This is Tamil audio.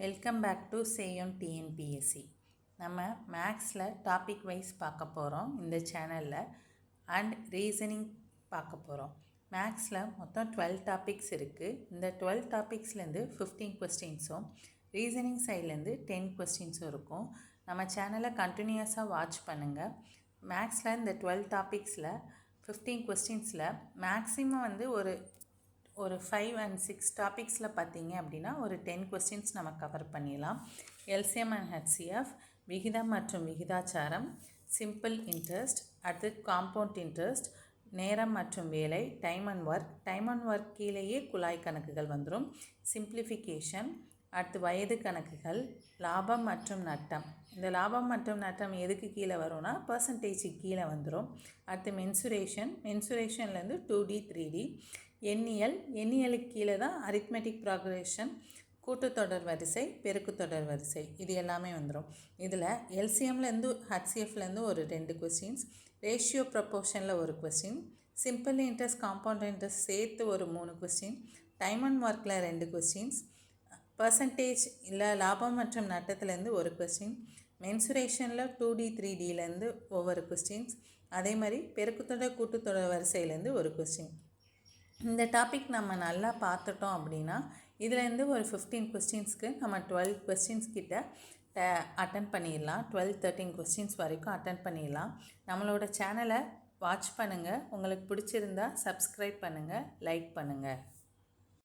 வெல்கம் பேக் டு சேயம் டிஎன்பிஎஸ்சி. நம்ம மேக்ஸில் டாபிக் வைஸ் பார்க்க போகிறோம் இந்த சேனலில். அண்ட் ரீசனிங் பார்க்க போகிறோம். மேக்ஸில் மொத்தம் 12 டாபிக்ஸ் இருக்குது. இந்த 12 டாபிக்ஸ்லேருந்து 15 கொஸ்டின்ஸும் ரீசனிங் சைட்லேருந்து 10 கொஸ்டின்ஸும் இருக்கும். நம்ம சேனலை கண்டினியூஸாக வாட்ச் பண்ணுங்கள். மேக்ஸில் இந்த 12 டாபிக்ஸில் 15 கொஸ்டின்ஸில் மேக்ஸிமம் ஒரு 5 and 6 டாபிக்ஸில் பார்த்தீங்க அப்படின்னா ஒரு 10 கொஸ்டின்ஸ் நம்ம கவர் பண்ணிடலாம். எல்சிஎம் அண்ட் ஹெச்சிஎஃப், விகிதம் மற்றும் விகிதாச்சாரம், சிம்பிள் இன்ட்ரெஸ்ட், அடுத்து காம்பவுண்ட் இன்ட்ரெஸ்ட், நேரம் மற்றும் வேலை, டைம் அண்ட் ஒர்க் கீழேயே குழாய் கணக்குகள் வந்துடும், சிம்பிளிஃபிகேஷன், அடுத்து வயது கணக்குகள், லாபம் மற்றும் நட்டம். இந்த லாபம் மற்றும் நட்டம் எதுக்கு கீழே வரும்னா பர்சன்டேஜுக்கு கீழே வந்துடும். அடுத்து மென்சுரேஷன்லேருந்து 2D 3D, எண்ணியலுக்கு கீழே தான் அரித்மெட்டிக் ப்ராக்ரஷன், கூட்டுத்தொடர் வரிசை, பெருக்குத்தொடர் வரிசை, இது எல்லாமே வந்துடும். இதில் எல்சிஎம்லேருந்து ஹெச்சிஎஃப்லேருந்து ஒரு 2 கொஸ்டின்ஸ், ரேஷியோ ப்ரப்போர்ஷனில் ஒரு question, simple interest compound interest சேர்த்து ஒரு 3 கொஸ்டின், டைம் அண்ட் ஒர்க்கில் 2 கொஸ்டின்ஸ், பர்சன்டேஜ் இல்லை லாபம் மற்றும் நட்டத்துலேருந்து ஒரு கொஸ்டின், மென்சுரேஷனில் 2D 3Dலேருந்து ஒவ்வொரு கொஸ்டின்ஸ், அதே மாதிரி பெருக்குத்தொடர் கூட்டுத்தொடர் வரிசையிலேருந்து ஒரு கொஸ்டின். இந்த டாபிக் நம்ம நல்லா பார்த்துட்டோம் அப்படின்னா இதுலேருந்து ஒரு 15 கொஸ்டின்ஸ்க்கு நம்ம 12 கொஸ்டின்ஸ் கிட்ட அட்டன் பண்ணிடலாம். 12-13 கொஸ்டின்ஸ் வரைக்கும் அட்டன் பண்ணிடலாம். நம்மளோட சேனலை வாட்ச் பண்ணுங்கள். உங்களுக்கு பிடிச்சிருந்தா சப்ஸ்கிரைப் பண்ணுங்கள், லைக் பண்ணுங்கள்.